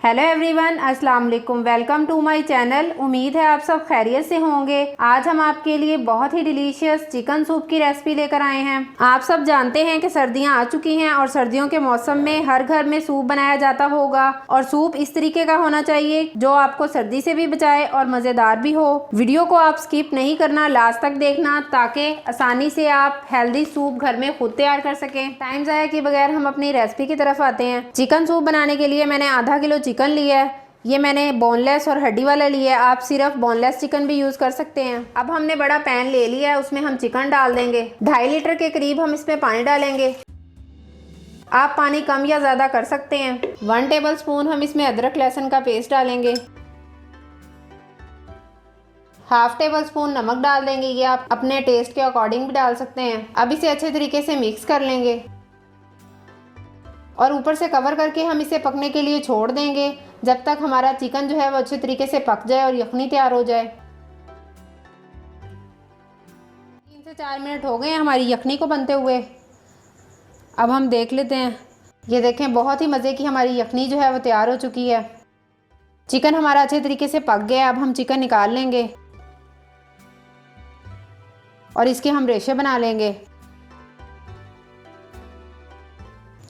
Hello everyone, अस्सलाम वालेकुम। Welcome to my channel. उम्मीद है आप सब खैरियत से होंगे। आज हम आपके लिए बहुत ही डिलीशियस चिकन सूप की रेसिपी लेकर आए हैं। आप सब जानते हैं कि सर्दियां आ चुकी हैं और सर्दियों के मौसम में हर घर में सूप बनाया जाता होगा और सूप इस तरीके का होना चाहिए जो आपको सर्दी से भी बचाए और मज़ेदार भी हो। वीडियो को आप स्किप नहीं करना, लास्ट तक देखना ताकि आसानी से आप हेल्दी सूप घर में खुद तैयार कर सकें। टाइम ज़ाया किए बगैर हम अपनी रेसिपी की तरफ आते हैं। चिकन सूप बनाने के लिए मैंने आधा किलो चिकन लिया है। ये मैंने बोनलेस और हड्डी वाला लिया है। आप सिर्फ बोनलेस चिकन भी यूज़ कर सकते हैं। अब हमने बड़ा पैन ले लिया है, उसमें हम चिकन डाल देंगे। 2.5 लीटर के करीब हम इसमें पानी डालेंगे। आप पानी कम या ज़्यादा कर सकते हैं। 1 टेबल स्पून हम इसमें अदरक लहसुन का पेस्ट डालेंगे। हाफ टेबल स्पून नमक डाल देंगे। ये आप अपने टेस्ट के अकॉर्डिंग भी डाल सकते हैं। अब इसे अच्छे तरीके से मिक्स कर लेंगे और ऊपर से कवर करके हम इसे पकने के लिए छोड़ देंगे जब तक हमारा चिकन जो है वो अच्छे तरीके से पक जाए और यखनी तैयार हो जाए। 3 से 4 मिनट हो गए हैं हमारी यखनी को बनते हुए। अब हम देख लेते हैं। ये देखें, बहुत ही मज़े की हमारी यखनी जो है वो तैयार हो चुकी है। चिकन हमारा अच्छे तरीके से पक गया। अब हम चिकन निकाल लेंगे और इसके हम रेशे बना लेंगे।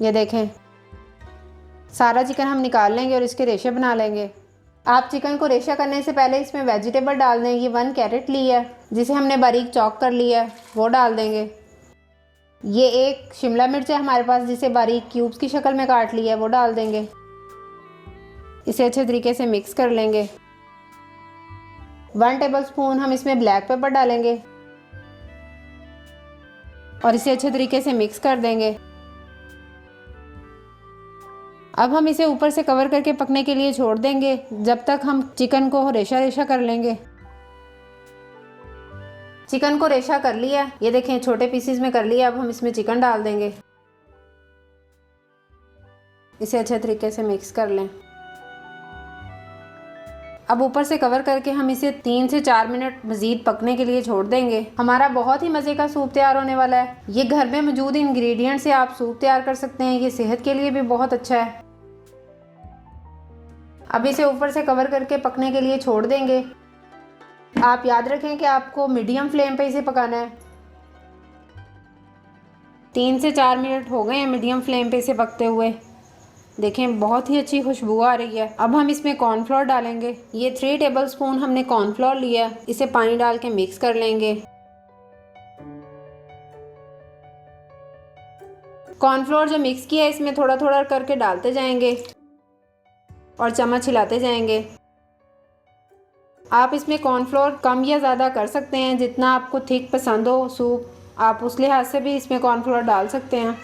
ये देखें, सारा चिकन हम निकाल लेंगे और इसके रेशे बना लेंगे। आप चिकन को रेशा करने से पहले इसमें वेजिटेबल डाल दें। ये 1 कैरेट ली है जिसे हमने बारीक चॉप कर लिया है, वो डाल देंगे। ये 1 शिमला मिर्च है हमारे पास जिसे बारीक क्यूब्स की शक्ल में काट लिया है, वो डाल देंगे। इसे अच्छे तरीके से मिक्स कर लेंगे। 1 टेबल स्पून हम इसमें ब्लैक पेपर डालेंगे और इसे अच्छे तरीके से मिक्स कर देंगे। अब हम इसे ऊपर से कवर करके पकने के लिए छोड़ देंगे जब तक हम चिकन को रेशा रेशा कर लेंगे। चिकन को रेशा कर लिया, ये देखें छोटे पीसेस में कर लिया। अब हम इसमें चिकन डाल देंगे। इसे अच्छे तरीके से मिक्स कर लें। अब ऊपर से कवर करके हम इसे 3 से 4 मिनट मज़ीद पकने के लिए छोड़ देंगे। हमारा बहुत ही मज़े का सूप तैयार होने वाला है। ये घर में मौजूद इंग्रेडिएंट से आप सूप तैयार कर सकते हैं। ये सेहत के लिए भी बहुत अच्छा है। अब इसे ऊपर से कवर करके पकने के लिए छोड़ देंगे। आप याद रखें कि आपको मीडियम फ्लेम पे इसे पकाना है। 3 से 4 मिनट हो गए हैं मीडियम फ्लेम पे इसे पकते हुए। देखें, बहुत ही अच्छी खुशबू आ रही है। अब हम इसमें कॉर्नफ्लोर डालेंगे। ये 3 टेबल स्पून हमने कॉर्नफ्लोर लिया है। इसे पानी डाल के मिक्स कर लेंगे। कॉर्नफ्लोर जो मिक्स किया है इसमें थोड़ा थोड़ा करके डालते जाएंगे और चम्मच हिलाते जाएंगे। आप इसमें कॉर्नफ्लोर कम या ज़्यादा कर सकते हैं, जितना आपको थिक पसंद हो सूप, आप उस लिहाज से भी इसमें कॉर्नफ्लोर डाल सकते हैं।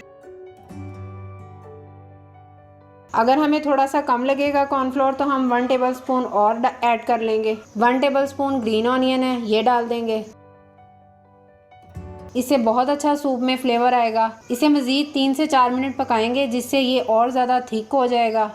अगर हमें थोड़ा सा कम लगेगा कॉर्नफ्लोर तो हम 1 टेबल स्पून और ऐड कर लेंगे। 1 टेबल स्पून ग्रीन ऑनियन है, ये डाल देंगे। इससे बहुत अच्छा सूप में फ्लेवर आएगा। इसे मज़ीद 3 से 4 मिनट पकाएंगे जिससे ये और ज़्यादा थिक हो जाएगा।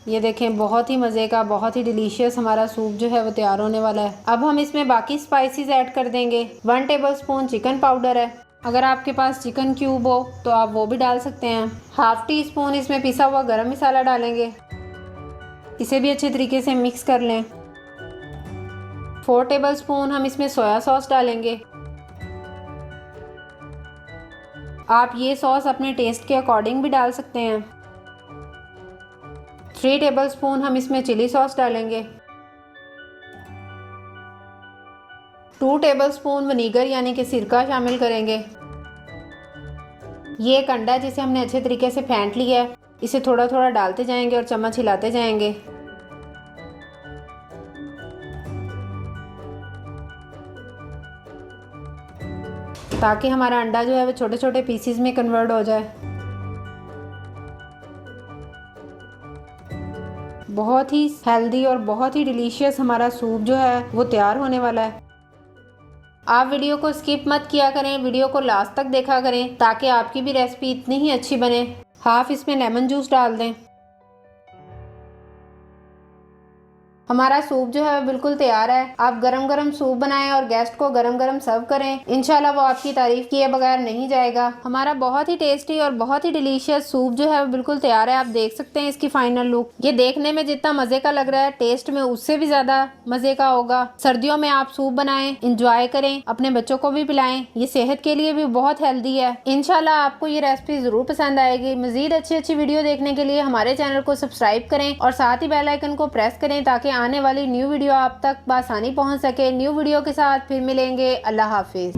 ये देखें, बहुत ही मज़े का, बहुत ही डिलीशियस हमारा सूप जो है वो तैयार होने वाला है। अब हम इसमें बाकी स्पाइसेस ऐड कर देंगे। 1 टेबल स्पून चिकन पाउडर है। अगर आपके पास चिकन क्यूब हो तो आप वो भी डाल सकते हैं। हाफ टी स्पून इसमें पिसा हुआ गरम मसाला डालेंगे। इसे भी अच्छे तरीके से मिक्स कर लें। 4 टेबल स्पून हम इसमें सोया सॉस डालेंगे। आप ये सॉस अपने टेस्ट के अकॉर्डिंग भी डाल सकते हैं। 3 टेबल स्पून हम इसमें चिली सॉस डालेंगे। 2 टेबल स्पून विनीगर यानी कि सिरका शामिल करेंगे। ये एक अंडा जिसे हमने अच्छे तरीके से फेंट लिया है, इसे थोड़ा थोड़ा डालते जाएंगे और चम्मच हिलाते जाएंगे। ताकि हमारा अंडा जो है वो छोटे छोटे पीसीज में कन्वर्ट हो जाए। बहुत ही हेल्दी और बहुत ही डिलीशियस हमारा सूप जो है वो तैयार होने वाला है। आप वीडियो को स्किप मत किया करें, वीडियो को लास्ट तक देखा करें ताकि आपकी भी रेसिपी इतनी ही अच्छी बने। हाफ इसमें लेमन जूस डाल दें। हमारा सूप जो है बिल्कुल तैयार है। आप गरम गरम सूप बनाएं और गेस्ट को गरम गरम सर्व करें, इंशाल्लाह वो आपकी तारीफ किए बगैर नहीं जाएगा। हमारा बहुत ही टेस्टी और बहुत ही डिलीशियस सूप जो है बिल्कुल तैयार है। आप देख सकते हैं इसकी फाइनल लुक। ये देखने में जितना मजे का लग रहा है, टेस्ट में उससे भी ज्यादा मजे का होगा। सर्दियों में आप सूप बनाएं, इंजॉय करें, अपने बच्चों को भी पिलाएं। ये सेहत के लिए भी बहुत हेल्दी है। इंशाल्लाह आपको ये रेसिपी जरूर पसंद आएगी। मजीद अच्छी वीडियो देखने के लिए हमारे चैनल को सब्सक्राइब करें और साथ ही बेल आइकन को प्रेस करें ताकि आने वाली न्यू वीडियो आप तक बआसानी पहुंच सके। न्यू वीडियो के साथ फिर मिलेंगे। अल्लाह हाफिज।